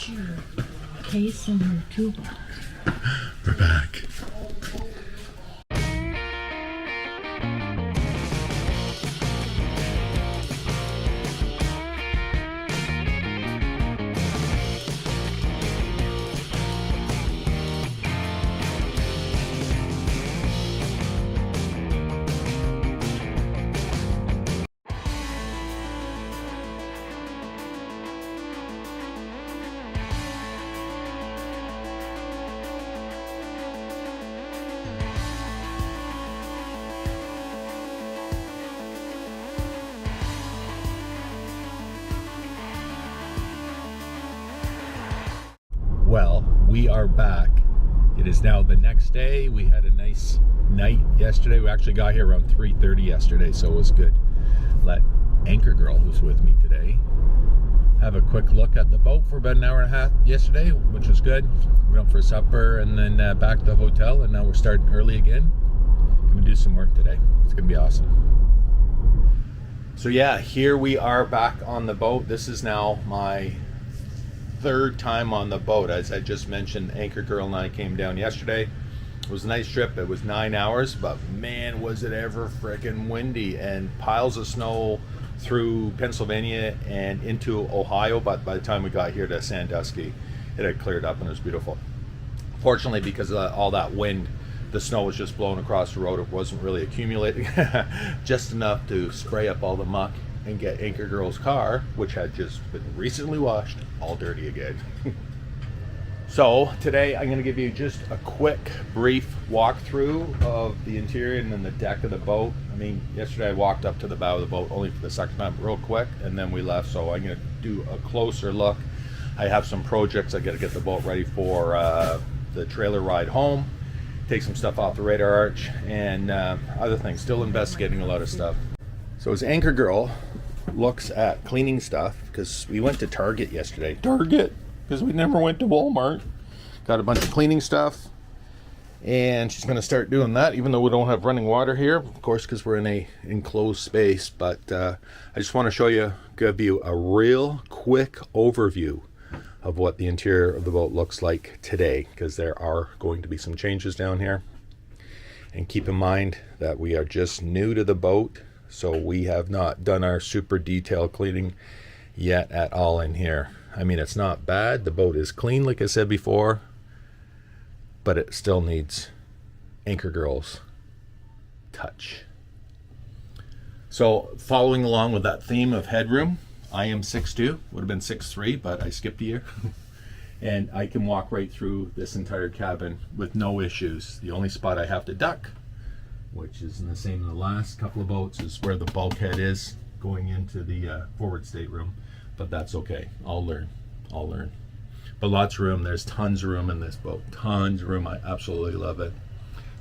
Put your case in your toolbox. We're back. Well, we are back. It is now the next day. We had a nice night yesterday. We actually got here around 3:30 yesterday, so it was good. Let Anchor Girl, who's with me today, have a quick look at the boat for about an hour and a half yesterday, which was good. Went out for supper and then back to the hotel, and now we're starting early again. Gonna do some work today. It's gonna be awesome. So yeah, here we are back on the boat. This is now my third time on the boat. As I just mentioned, Anchor Girl and I came down yesterday. It was a nice trip. It was 9 hours, but man, was it ever freaking windy, and piles of snow through Pennsylvania and into Ohio. But by the time we got here to Sandusky, it had cleared up and it was beautiful. Fortunately, because of all that wind, the snow was just blowing across the road. It wasn't really accumulating, just enough to spray up all the muck and get Anchor Girl's car, which had just been recently washed, all dirty again. So today I'm going to give you just a quick, brief walkthrough of the interior and then the deck of the boat. I mean, yesterday I walked up to the bow of the boat only for the second time, real quick, and then we left. So I'm going to do a closer look. I have some projects. I got to get the boat ready for the trailer ride home, take some stuff off the radar arch, and other things. Still investigating a lot of stuff. So as Anchor Girl looks at cleaning stuff, because we went to Target yesterday. Target, because we never went to Walmart. Got a bunch of cleaning stuff, and she's going to start doing that, even though we don't have running water here, of course, because we're in a enclosed space. But I just want to show you, give you a real quick overview of what the interior of the boat looks like today, because there are going to be some changes down here. And keep in mind that we are just new to the boat, so we have not done our super detailed cleaning yet at all in here. I mean, it's not bad. The boat is clean, like I said before, but it still needs Anchor Girl's touch. So following along with that theme of headroom, I am 6'2", would have been 6'3", but I skipped a year. And I can walk right through this entire cabin with no issues. The only spot I have to duck, which is in the same as the last couple of boats, is where the bulkhead is going into the forward stateroom. But that's okay. I'll learn. But lots of room. There's tons of room in this boat. Tons of room. I absolutely love it.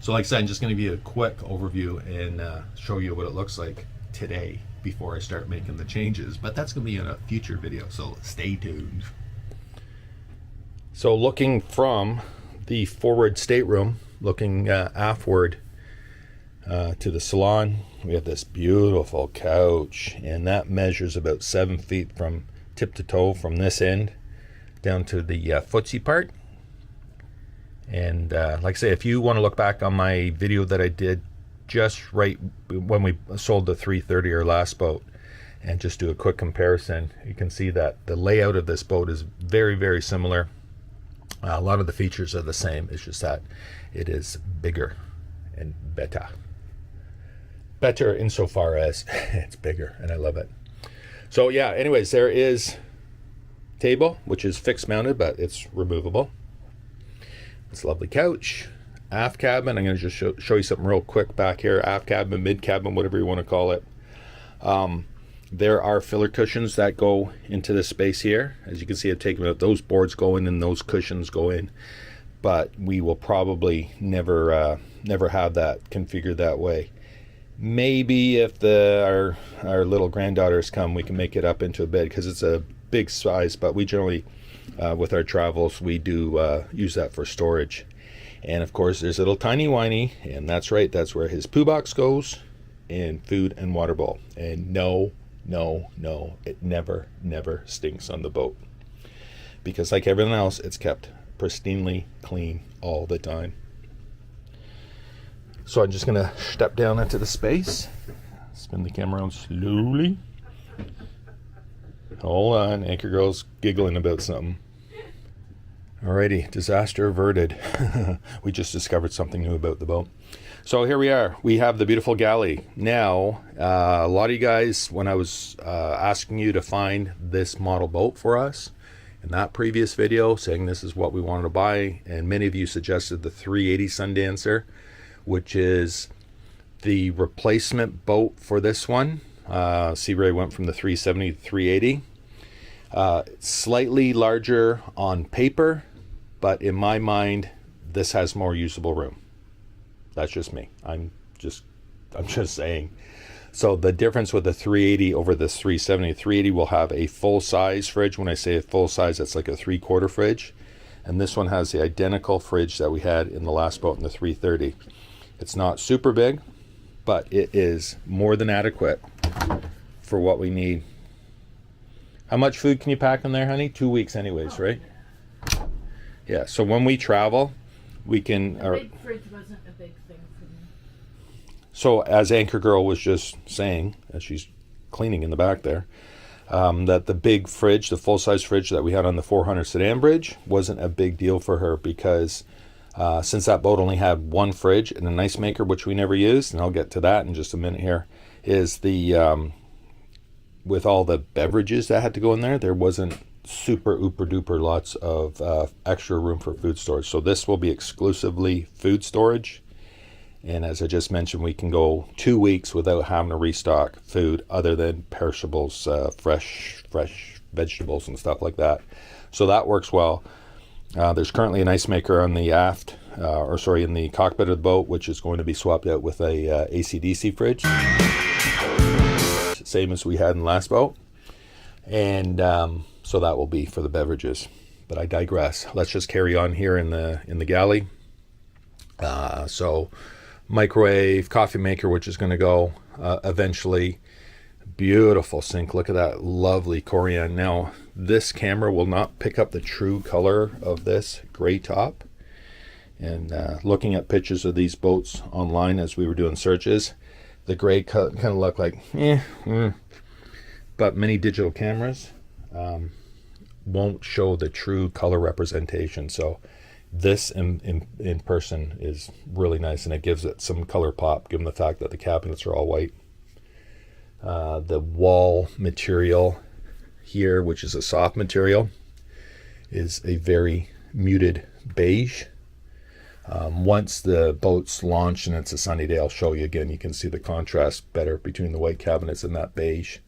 So like I said, I'm just going to give you a quick overview and show you what it looks like today before I start making the changes. But that's going to be in a future video, so stay tuned. So looking from the forward stateroom, looking aftward to the salon, we have this beautiful couch, and that measures about 7 feet from tip to toe from this end down to the footsie part. And like I say, if you want to look back on my video that I did just right when we sold the 330, our last boat, and just do a quick comparison, you can see that the layout of this boat is very, very similar. A lot of the features are the same. It's just that it is bigger and better. Better insofar as it's bigger, and I love it. So yeah, anyways, there is table, which is fixed mounted, but it's removable. This lovely couch. Aft cabin, I'm going to just show you something real quick back here. Aft cabin, mid cabin, whatever you want to call it. There are filler cushions that go into this space here. As you can see, I've taken out those boards go in and those cushions go in, but we will probably never have that configured that way. Maybe if our little granddaughters come, we can make it up into a bed, because it's a big size, but we generally with our travels we do use that for storage. And of course there's a little tiny whiny, and that's right, that's where his poo box goes, and food and water bowl. And no, it never stinks on the boat. because like everything else, it's kept pristinely clean all the time. So I'm just gonna step down into the space, spin the camera around slowly. Hold on, Anchor Girl's giggling about something. Alrighty, disaster averted. We just discovered something new about the boat. So here we are. We have the beautiful galley. Now, a lot of you guys, when I was asking you to find this model boat for us, in that previous video, saying this is what we wanted to buy, and many of you suggested the 380 Sundancer, which is the replacement boat for this one. Sea Ray went from the 370 to 380. Slightly larger on paper, but in my mind, this has more usable room. That's just me. I'm just saying. So the difference with the 380 over the 370, 380 will have a full size fridge. When I say a full size, that's like a 3/4 fridge. And this one has the identical fridge that we had in the last boat in the 330. It's not super big, but it is more than adequate for what we need. How much food can you pack in there, honey? 2 weeks anyways, right? Yeah, so when we travel, we can... The big fridge wasn't a big thing for me. So as Anchor Girl was just saying, as she's cleaning in the back there, that the big fridge, the full-size fridge that we had on the 400 sedan bridge wasn't a big deal for her because since that boat only had one fridge and an ice maker, which we never used, and I'll get to that in just a minute here, is the... with all the beverages that had to go in there, there wasn't super ooper duper lots of extra room for food storage. So this will be exclusively food storage. And as I just mentioned, we can go 2 weeks without having to restock food other than perishables, fresh vegetables and stuff like that. So that works well. There's currently an ice maker on the aft, in the cockpit of the boat, which is going to be swapped out with a AC/DC fridge. Same as we had in the last boat. And so that will be for the beverages. But I digress. Let's just carry on here in the galley. So microwave, coffee maker, which is going to go eventually. Beautiful sink. Look at that lovely corian. Now, this camera will not pick up the true color of this gray top. And looking at pictures of these boats online as we were doing searches, the gray kind of look like, but many digital cameras won't show the true color representation. So this in person is really nice, and it gives it some color pop, given the fact that the cabinets are all white. The wall material here, which is a soft material, is a very muted beige. Once the boat's launched and it's a sunny day, I'll show you again. You can see the contrast better between the white cabinets and that beige.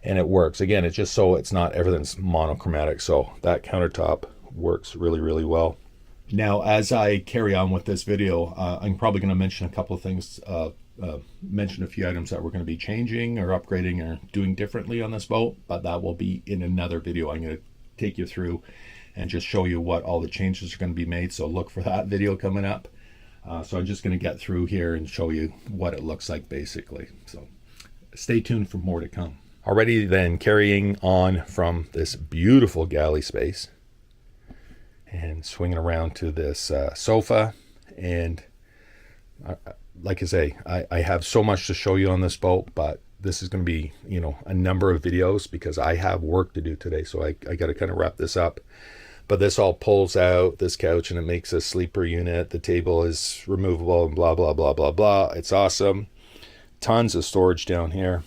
And it works. Again, it's just so it's not everything's monochromatic. So that countertop works really, really well. Now, as I carry on with this video, I'm probably going to mention a couple of things, mention a few items that we're going to be changing or upgrading or doing differently on this boat, but that will be in another video. I'm going to take you through and just show you what all the changes are going to be made. So look for that video coming up. So I'm just going to get through here and show you what it looks like basically. So stay tuned for more to come. Already then, carrying on from this beautiful galley space and swinging around to this sofa. And like I say, I have so much to show you on this boat, but this is going to be, a number of videos because I have work to do today. So I got to kind of wrap this up. But this all pulls out, this couch, and it makes a sleeper unit. The table is removable and blah, blah, blah, blah, blah. It's awesome. Tons of storage down here.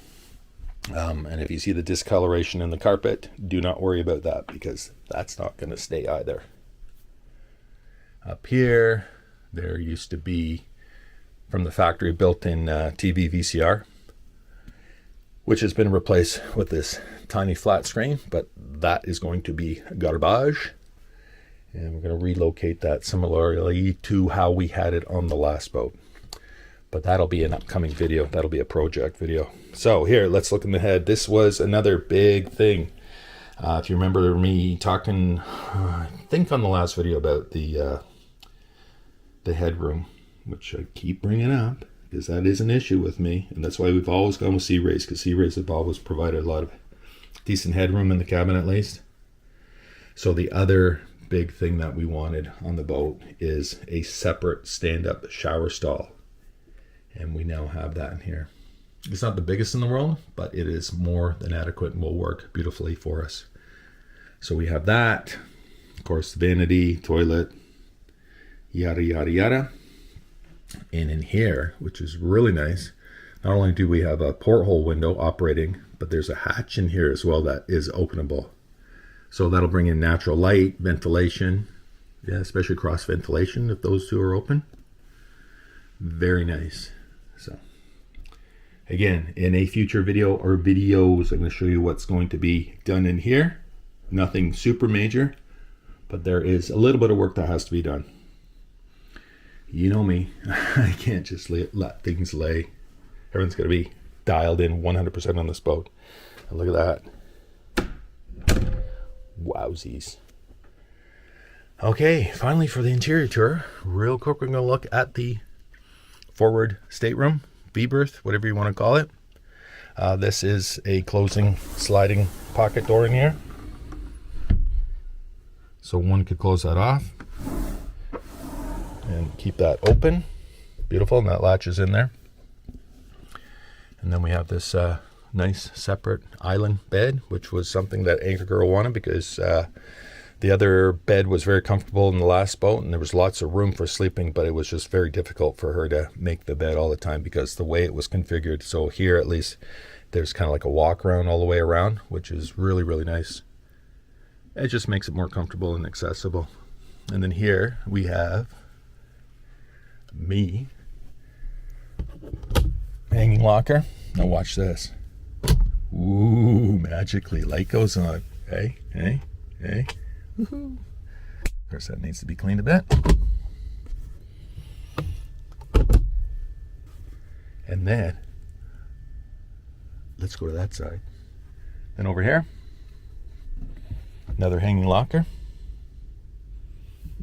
And if you see the discoloration in the carpet, do not worry about that because that's not going to stay either. Up here, there used to be, from the factory, built-in TV VCR, which has been replaced with this tiny flat screen, but that is going to be garbage. And we're going to relocate that similarly to how we had it on the last boat. But that'll be an upcoming video. That'll be a project video. So here, let's look in the head. This was another big thing. If you remember me talking, I think on the last video about the headroom, which I keep bringing up because that is an issue with me. And that's why we've always gone with Sea Rays, because Sea Rays have always provided a lot of decent headroom in the cabin at least. So the other big thing that we wanted on the boat is a separate stand-up shower stall. And we now have that in here. It's not the biggest in the world, but it is more than adequate and will work beautifully for us. So we have that. Of course, vanity, toilet, yada, yada, yada. And in here, which is really nice, not only do we have a porthole window operating, but there's a hatch in here as well that is openable. So that'll bring in natural light, ventilation, yeah, especially cross ventilation if those two are open. Very nice. So again, in a future video or videos, I'm going to show you what's going to be done in here. Nothing super major, but there is a little bit of work that has to be done. You know me, I can't just let things lay. Everyone's going to be dialed in 100% on this boat. And look at that. Wowsies. Okay, finally for the interior tour. Real quick, we're going to look at the forward stateroom, V-berth, whatever you want to call it. This is a closing sliding pocket door in here. So one could close that off and keep that open. Beautiful, and that latch is in there. And then we have this nice separate island bed, which was something that Anchor Girl wanted because the other bed was very comfortable in the last boat and there was lots of room for sleeping, but it was just very difficult for her to make the bed all the time because the way it was configured. So here at least there's kind of like a walk around all the way around, which is really, really nice. It just makes it more comfortable and accessible. And then here we have me hanging locker. Now watch this. Ooh, magically light goes on. Hey, hey, hey. Woohoo. Of course that needs to be cleaned a bit. And then let's go to that side. And over here, another hanging locker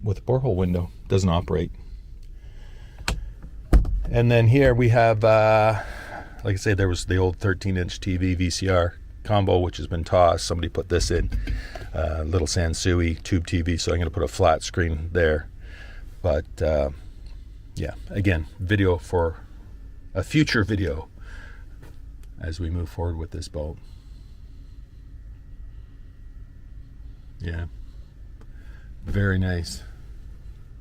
with a porthole window. Doesn't operate. And then here we have, like I say, there was the old 13-inch TV VCR combo, which has been tossed. Somebody put this in, little Sansui tube TV, so I'm going to put a flat screen there. But yeah, again, video for a future video as we move forward with this boat. Yeah, very nice.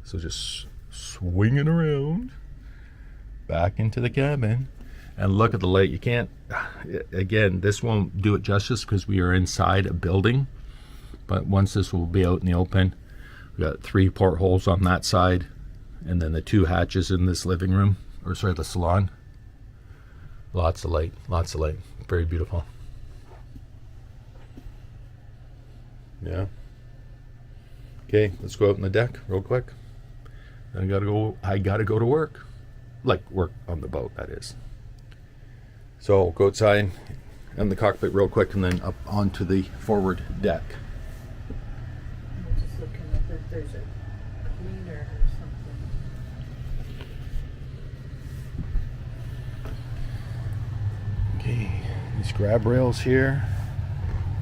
So just swinging around back into the cabin. And look at the light. You can't, again, this won't do it justice because we are inside a building. But once this will be out in the open, we got 3 portholes on that side, and then the 2 hatches in this living room, or sorry, the salon. Lots of light, lots of light. Very beautiful. Yeah. Okay, let's go out on the deck real quick. I gotta go to work. Like work on the boat, that is. So go outside and the cockpit real quick and then up onto the forward deck. I'm just looking at that there's a cleaner or something. Okay, these grab rails here.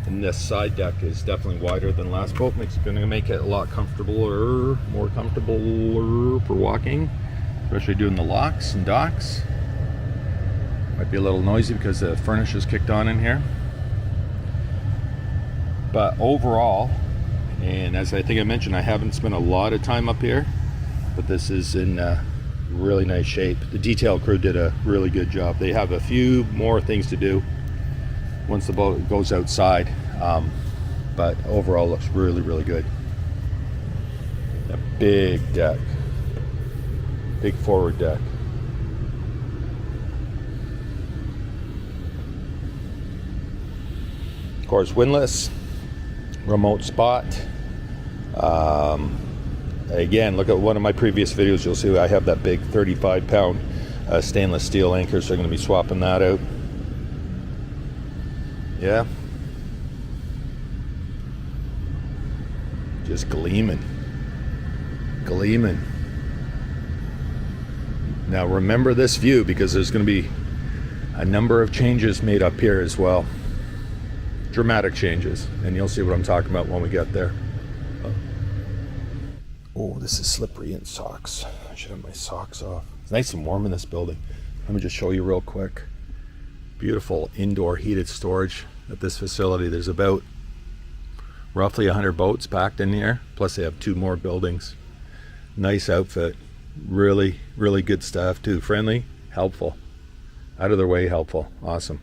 And this side deck is definitely wider than last boat. It's going to make it a lot comfortabler, more comfortable for walking, especially doing the locks and docks. Might be a little noisy because the furnace is kicked on in here. But overall, and as I think I mentioned, I haven't spent a lot of time up here, but this is in really nice shape. The detail crew did a really good job. They have a few more things to do once the boat goes outside, but overall looks really, really good. A big deck, big forward deck. Of course, windlass, remote spot. Again, look at one of my previous videos. You'll see I have that big 35-pound stainless steel anchor, so I'm going to be swapping that out. Yeah. Just gleaming. Gleaming. Now remember this view because there's going to be a number of changes made up here as well. Dramatic changes. And you'll see what I'm talking about when we get there. Oh, this is slippery in socks. I should have my socks off. It's nice and warm in this building. Let me just show you real quick. Beautiful indoor heated storage at this facility. There's about roughly 100 boats packed in here. Plus they have 2 more buildings. Nice outfit. Really, really good staff too. Friendly, helpful. Out of their way, helpful. Awesome.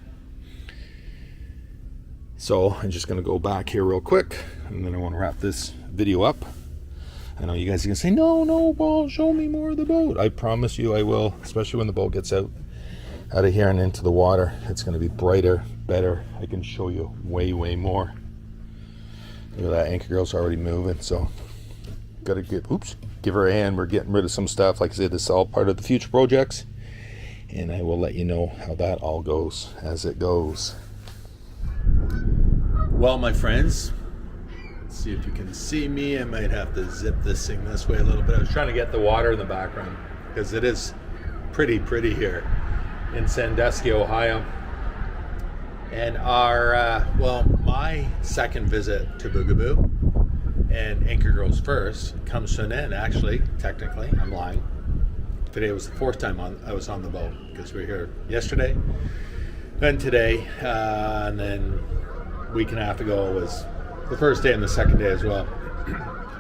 So I'm just going to go back here real quick, and then I want to wrap this video up. I know you guys are going to say, no, Paul, show me more of the boat. I promise you I will, especially when the boat gets out of here and into the water. It's going to be brighter, better. I can show you way more. Look at that, anchor girl's already moving, so gotta give her a hand. We're getting rid of some stuff. Like I said, this is all part of the future projects, and I will let you know how that all goes as it goes. Well, my friends, let's see if you can see me. I might have to zip this thing this way a little bit. I was trying to get the water in the background because it is pretty here in Sandusky, Ohio. And our, my second visit to Boogaboo and Anchor Girl's first comes to an end. Actually, technically, I'm lying. Today was the 4th time I was on the boat because we were here yesterday and today, and then a week and a half ago was the first day and the second day as well.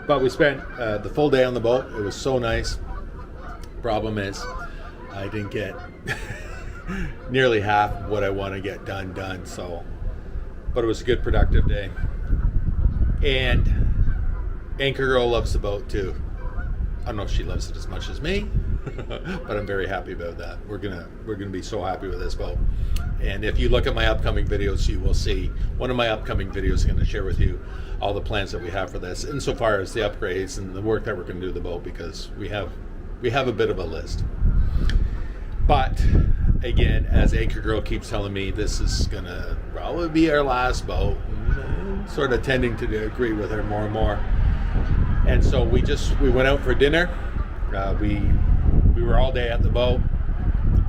But we spent the full day on the boat. It was so nice. Problem is, I didn't get nearly half of what I want to get done. So, but it was a good, productive day. And Anchor Girl loves the boat too. I don't know if she loves it as much as me, but I'm very happy about that. We're gonna be so happy with this boat. And if you look at my upcoming videos, you will see one of my upcoming videos. I'm going to share with you all the plans that we have for this, insofar as the upgrades and the work that we're going to do to the boat, because we have a bit of a list. But again, as Anchor Girl keeps telling me, this is going to probably be our last boat. I'm sort of tending to agree with her more and more. And so we went out for dinner. We were all day at the boat.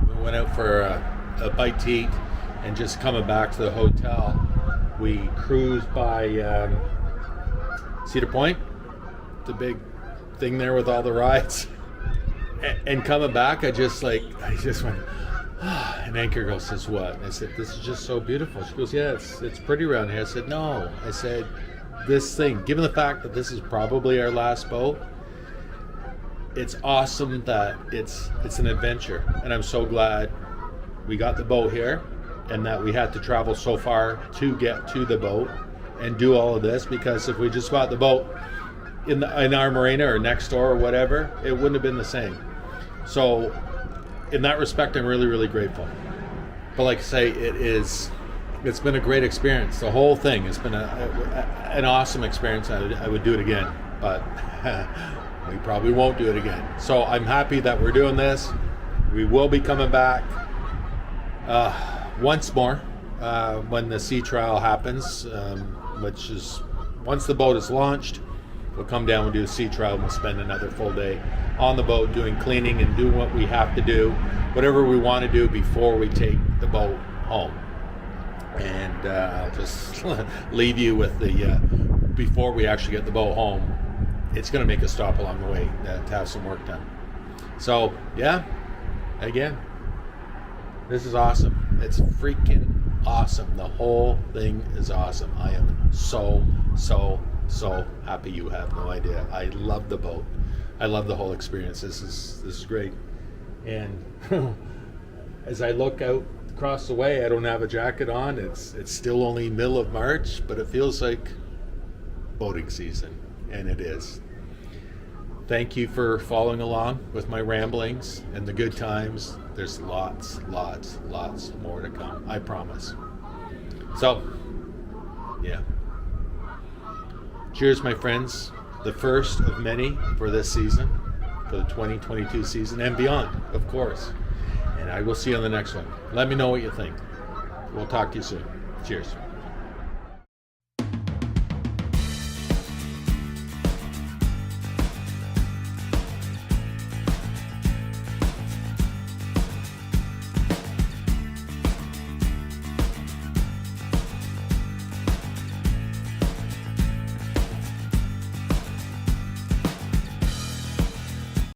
We went out for a bite to eat, and just coming back to the hotel, we cruised by Cedar Point, the big thing there with all the rides. And coming back, I just went, and Anchor Girl says, what? And I said, this is just so beautiful. She goes, yeah, it's pretty around here. I said, no. I said, this thing, given the fact that this is probably our last boat, it's awesome that it's an adventure. And I'm so glad we got the boat here, and that we had to travel so far to get to the boat and do all of this, because if we just bought the boat in our marina or next door or whatever, it wouldn't have been the same. So in that respect, I'm really grateful. But like I say, it's been a great experience. The whole thing has been an awesome experience. I would do it again, but we probably won't do it again. So I'm happy that we're doing this. We will be coming back once more when the sea trial happens, which is once the boat is launched. We'll come down and do a sea trial, and we'll spend another full day on the boat doing cleaning and doing what we have to do, whatever we want to do before we take the boat home. And I'll just leave you with the before we actually get the boat home, it's going to make a stop along the way to have some work done. So yeah, again, this is awesome. It's freaking awesome. The whole thing is awesome. I am so happy. You have no idea. I love the boat. I love the whole experience. This is great. And as I look out across the way, I don't have a jacket on. It's still only middle of March, but it feels like boating season, and it is. Thank you for following along with my ramblings and the good times. There's lots more to come, I promise. So, yeah. Cheers, my friends. The first of many for this season, for the 2022 season and beyond, of course. And I will see you on the next one. Let me know what you think. We'll talk to you soon. Cheers.